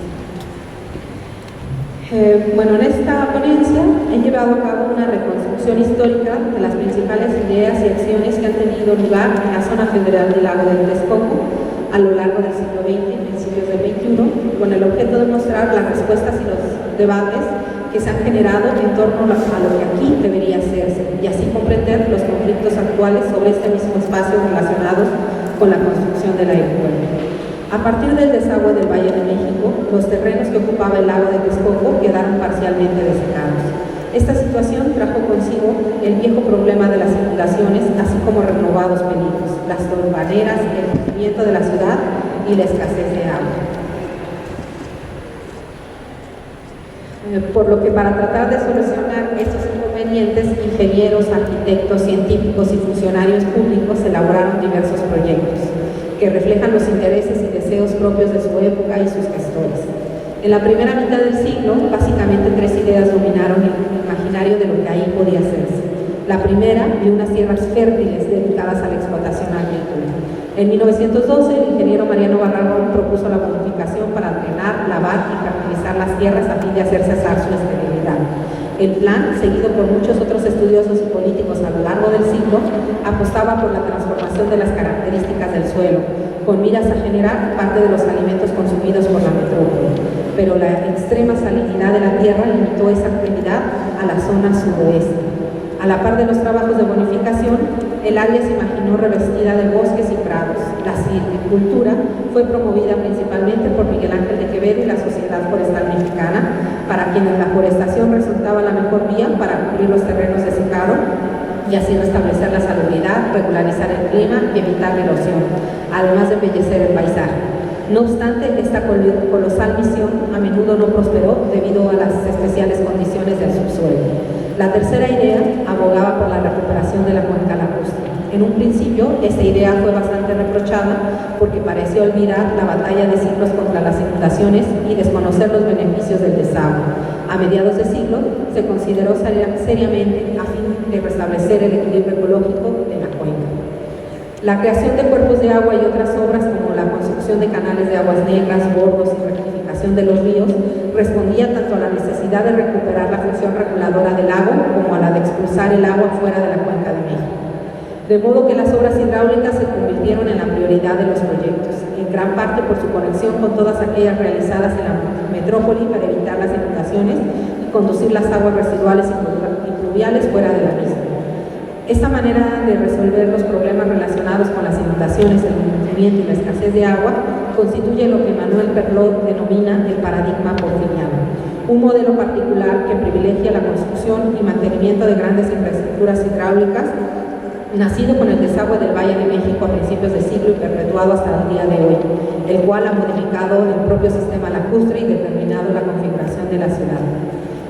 Bueno, en esta ponencia he llevado a cabo una reconstrucción histórica de las principales ideas y acciones que han tenido lugar en la zona federal del lago de Texcoco a lo largo del siglo XX y principios del XXI, con el objeto de mostrar las respuestas y los debates que se han generado en torno a lo que aquí debería hacerse, y así comprender los conflictos actuales sobre este mismo espacio relacionados con la construcción del aeropuerto. A partir del desagüe del Valle de México, los terrenos que ocupaba el lago de Texcoco quedaron parcialmente desecados. Esta situación trajo consigo el viejo problema de las inundaciones, así como renovados peligros, las turbaneras, el crecimiento de la ciudad y la escasez de agua. Por lo que para tratar de solucionar estos inconvenientes, ingenieros, arquitectos, científicos y funcionarios públicos elaboraron diversos proyectos que reflejan los intereses y deseos propios de su época y sus gestores. En la primera mitad del siglo, básicamente tres ideas dominaron el imaginario de lo que ahí podía hacerse. La primera, de unas tierras fértiles dedicadas a la explotación agrícola. En 1912, el ingeniero Mariano Barragán propuso la modificación para drenar, lavar y fertilizar las tierras a fin de hacer cesar su esterilidad. El plan, seguido por muchos otros estudiosos y políticos a lo largo del siglo, apostaba por la transformación de las características del suelo, con miras a generar parte de los alimentos consumidos por la metrópoli. Pero la extrema salinidad de la tierra limitó esa actividad a la zona sudoeste. A la par de los trabajos de bonificación, el área se imaginó revestida de bosques y prados. La silvicultura fue promovida principalmente por Miguel Ángel de Quevedo y la Sociedad Forestal Mexicana, para quienes la forestación resultaba la mejor vía para cubrir los terrenos de secado y así restablecer la salubridad, regularizar el clima y evitar la erosión, además de embellecer el paisaje. No obstante, esta colosal misión a menudo no prosperó debido a las especiales condiciones del subsuelo. La tercera idea abogaba por la recuperación de la cuenca lacustre. En un principio, esta idea fue bastante reprochada porque pareció olvidar la batalla de siglos contra las inundaciones y desconocer los beneficios del desagüe. A mediados de siglo, se consideró seriamente a fin de restablecer el equilibrio ecológico de la cuenca. La creación de cuerpos de agua y otras obras como la construcción de canales de aguas negras, bordos y rectificación de los ríos respondía tanto a la necesidad de recuperar la función reguladora del lago como a la de expulsar el agua fuera de la cuenca de México. De modo que las obras hidráulicas se convirtieron en la prioridad de los proyectos, en gran parte por su conexión con todas aquellas realizadas en la metrópoli para evitar las inundaciones y conducir las aguas residuales y pluviales fuera de la misma. Esta manera de resolver los problemas relacionados con las inundaciones, el embotellamiento y la escasez de agua constituye lo que Manuel Perlot denomina el paradigma porfiriano, un modelo particular que privilegia la construcción y mantenimiento de grandes infraestructuras hidráulicas, nacido con el desagüe del Valle de México a principios de siglo y perpetuado hasta el día de hoy, el cual ha modificado el propio sistema lacustre y determinado la configuración de la ciudad.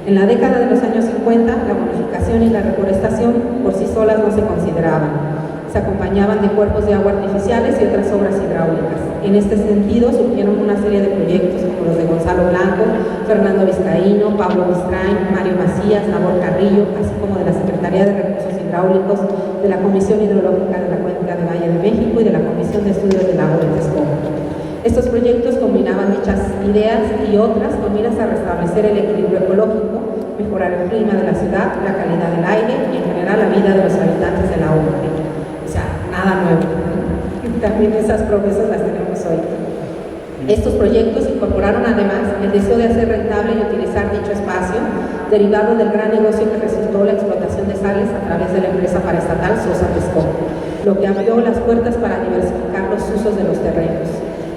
En la década de los años 50, la bonificación y la reforestación por sí solas no se consideraban. se acompañaban de cuerpos de agua artificiales y otras obras hidráulicas. En este sentido, surgieron una serie de proyectos como los de Gonzalo Blanco, Fernando Vizcaíno, Pablo Mistrain, Mario Macías, Nabor Carrillo, así como de la Secretaría de Recursos Hidráulicos, de la Comisión Hidrológica de la Cuenca de Valle de México y de la Comisión de Estudios del Lago de Texcoco. Estos proyectos combinaban dichas ideas y otras con miras a restablecer el equilibrio ecológico, mejorar el clima de la ciudad, la calidad del aire y en general la vida de los habitantes de la urbe. O sea, nada nuevo. También esas promesas las tenemos hoy. Estos proyectos incorporaron además el deseo de hacer rentable y utilizar dicho espacio, derivado del gran negocio que resultó la explotación de sales a través de la empresa paraestatal Sosa Texcoco, lo que abrió las puertas para diversificar los usos de los terrenos.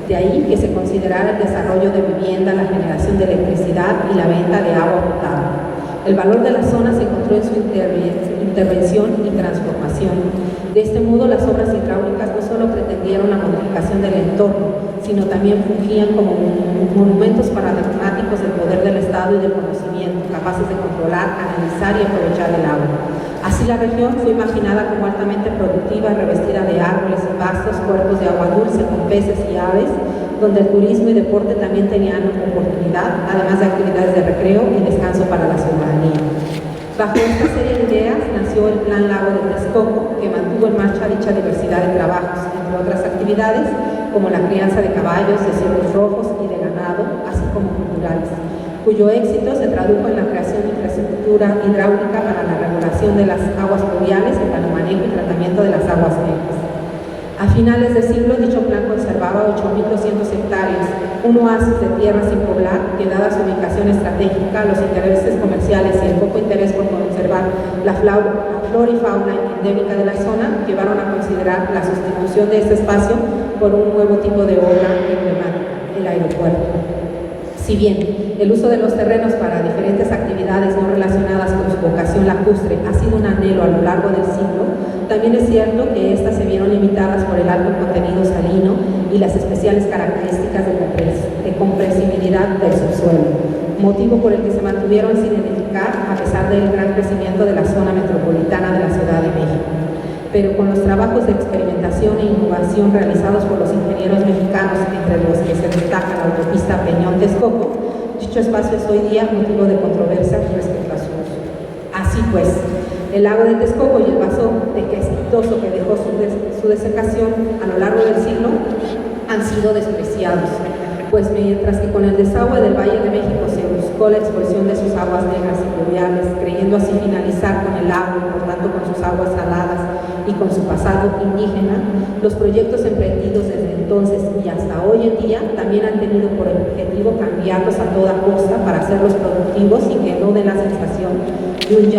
De ahí que se considerara el desarrollo de vivienda, la generación de electricidad y la venta de agua potable. El valor de la zona se encontró en su intervención y transformación. De este modo, las obras hidráulicas no solo pretendieron la modificación del entorno, sino también fungían como monumentos paradigmáticos del poder del Estado y del conocimiento, capaces de controlar, analizar y aprovechar el agua. Así la región fue imaginada como altamente productiva, revestida de árboles y vastos cuerpos de agua dulce con peces y aves, donde el turismo y deporte también tenían oportunidad, además de actividades de recreo y descanso para la ciudadanía. Bajo esta serie de ideas nació el Plan Lago de Texcoco, que mantuvo en marcha dicha diversidad de trabajos, entre otras actividades como la crianza de caballos, de ciervos rojos y de ganado, así como culturales, cuyo éxito se tradujo en la creación de infraestructura hidráulica para la regulación de las aguas pluviales y para el manejo y tratamiento de las aguas negras. A finales de siglo, dicho plan conservaba 8.200 hectáreas, un oasis de tierra sin poblar, que dada su ubicación estratégica, los intereses comerciales y el poco interés por conservar la flora y fauna endémica de la zona, llevaron a considerar la sustitución de este espacio por un nuevo tipo de obra emblemática, el aeropuerto. Si bien el uso de los terrenos para diferentes actividades no relacionadas con su vocación lacustre ha sido un anhelo a lo largo del siglo, también es cierto que éstas se vieron limitadas por el alto contenido salino y las especiales características de compresibilidad del subsuelo, motivo por el que se mantuvieron sin edificar a pesar del gran crecimiento de la zona metropolitana de la Ciudad de México. Pero con los trabajos de experimentación e innovación realizados por los ingenieros mexicanos, entre los que se destaca la autopista Peñón-Texcoco, dicho espacio es hoy día motivo de controversia respecto a su uso. Así pues, el lago de Texcoco y el vaso exitoso que dejó su desecación a lo largo del siglo han sido despreciados, pues mientras que con el desagüe del Valle de México se buscó la expulsión de sus aguas negras y pluviales, creyendo así finalizar con el agua y por tanto con sus aguas saladas y con su pasado indígena, los proyectos emprendidos desde entonces y hasta hoy en día también han tenido por objetivo cambiarlos a toda costa para hacerlos productivos y que no den la sensación de un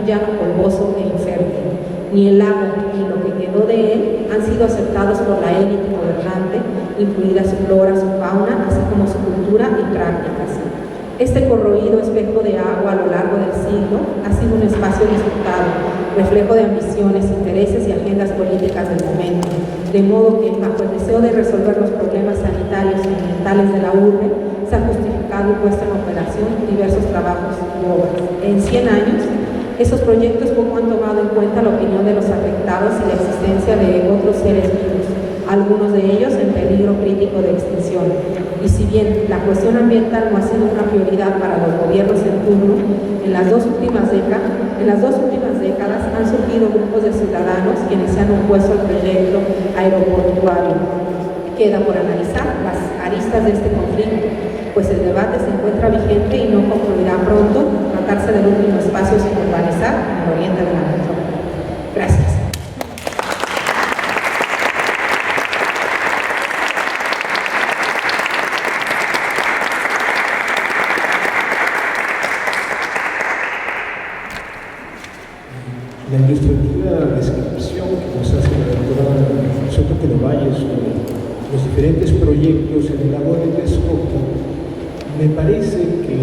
llano polvoso e infértil. Ni el lago ni lo que quedó de él han sido aceptados por la élite gobernante, incluida su flora, su fauna, así como su cultura y prácticas. Este corroído espejo de agua a lo largo del siglo ha sido un espacio disputado, reflejo de ambiciones, intereses y agendas políticas del momento, de modo que, bajo el deseo de resolver los problemas sanitarios y ambientales de la urbe, se han justificado y puesto en operación diversos trabajos y obras. En 100 años, esos proyectos poco han tomado en cuenta la opinión de los afectados y la existencia de otros seres vivos, algunos de ellos en peligro crítico de extinción. Y si bien la cuestión ambiental no ha sido una prioridad para los gobiernos en turno, en las dos últimas décadas han surgido grupos de ciudadanos quienes se han opuesto al proyecto aeroportuario. Queda por analizar las aristas de este conflicto, pues el debate se encuentra vigente y no concluirá pronto, tratarse del último espacio sin urbanizar en el oriente de la metrópoli. Gracias. La ilustrativa descripción que nos hace la doctora Soto que Valle sobre los diferentes proyectos en el lago de Texcoco me parece que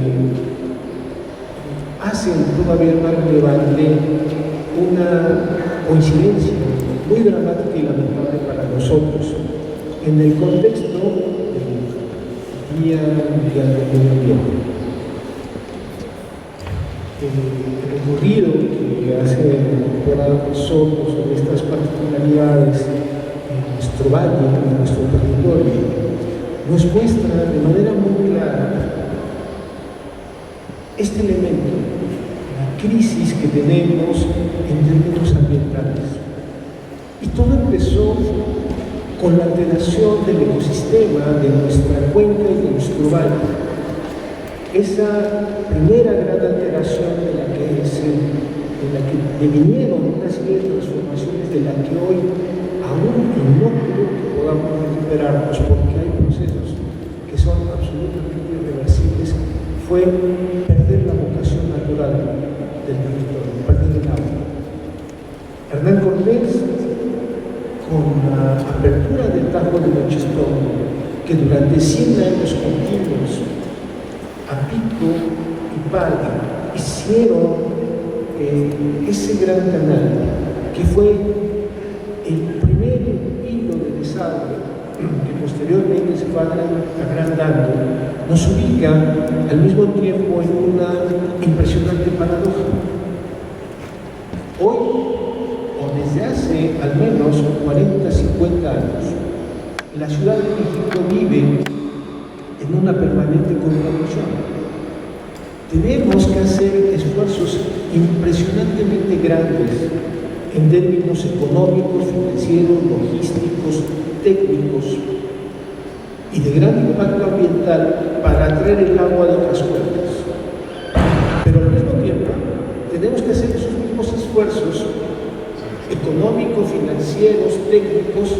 hacen todavía más relevante una coincidencia muy dramática y lamentable para nosotros en el contexto del Día Mundial del Medio Ambiente. el recorrido que hace la doctora Soto sobre estas particularidades en nuestro valle, en nuestro territorio, nos muestra de manera muy clara este elemento, la crisis que tenemos en términos ambientales. Y todo empezó con la alteración del ecosistema de nuestra cuenca y de nuestro valle. Esa primera gran alteración de la que devinieron una serie de transformaciones de la que hoy aún no creo que podamos recuperarnos, porque hay procesos que son absolutamente irreversibles, fue perder la vocación natural del territorio, perder el agua. Hernán Cortés, con la apertura del Tajo de Nochestón, que durante 100 años continuos, a pico y pala, hicieron ese gran canal, que fue el primer hilo de desagüe, que posteriormente se fue agrandando, nos ubica al mismo tiempo en una impresionante paradoja. Hoy, o desde hace al menos 40, 50 años, la Ciudad de México vive en una permanente contaminación. Tenemos que hacer esfuerzos impresionantemente grandes en términos económicos, financieros, logísticos, técnicos y de gran impacto ambiental para atraer el agua de otras cuencas. Pero al mismo tiempo tenemos que hacer esos mismos esfuerzos económicos, financieros, técnicos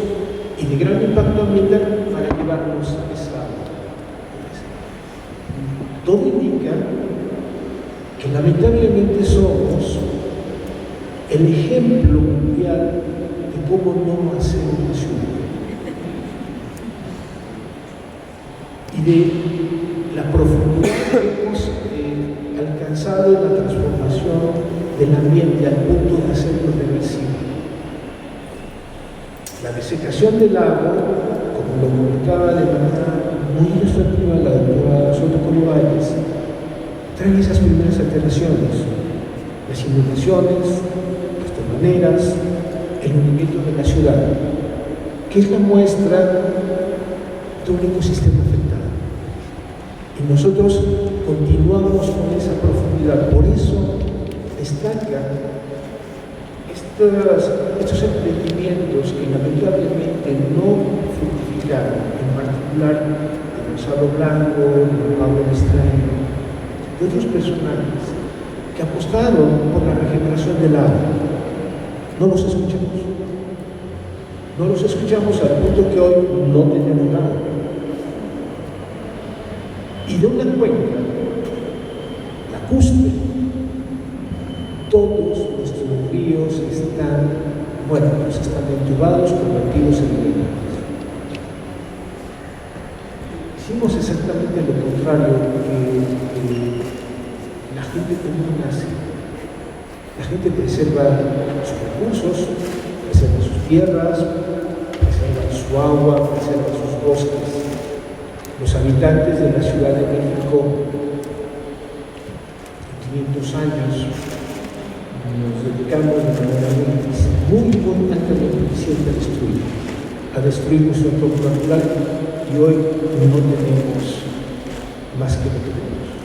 y de gran impacto ambiental para llevarnos esa agua. Todo indica que lamentablemente somos el ejemplo mundial de cómo no hacer una ciudad y de la profundidad que hemos alcanzado en la transformación del ambiente al punto de hacerlo reversible. La desecación del agua, como lo comentaba de manera muy ilustrativa la doctora Soto Colovalles, trae esas primeras alteraciones, las inundaciones, las tormentas, el hundimiento de la ciudad, que es la muestra de un ecosistema afectado. Y nosotros continuamos con esa profundidad. Por eso destaca estos emprendimientos que lamentablemente no fructificaron, en particular de Gonzalo Blanco, de Pablo Extraño, de otros personajes que apostaron por la regeneración del agua. No los escuchamos. No los escuchamos al punto que hoy no tenemos agua. Y de una cuenca lacustre, todos nuestros ríos están muertos, están entubados, convertidos en drenajes. Hicimos exactamente lo contrario que la gente común hace. La gente preserva sus recursos, preserva sus tierras, preserva su agua, preserva sus bosques. Los habitantes de la Ciudad de México, en 500 años, nos dedicamos de manera muy altamente eficiente a destruir nuestro entorno natural, y hoy no tenemos más que lo que tenemos.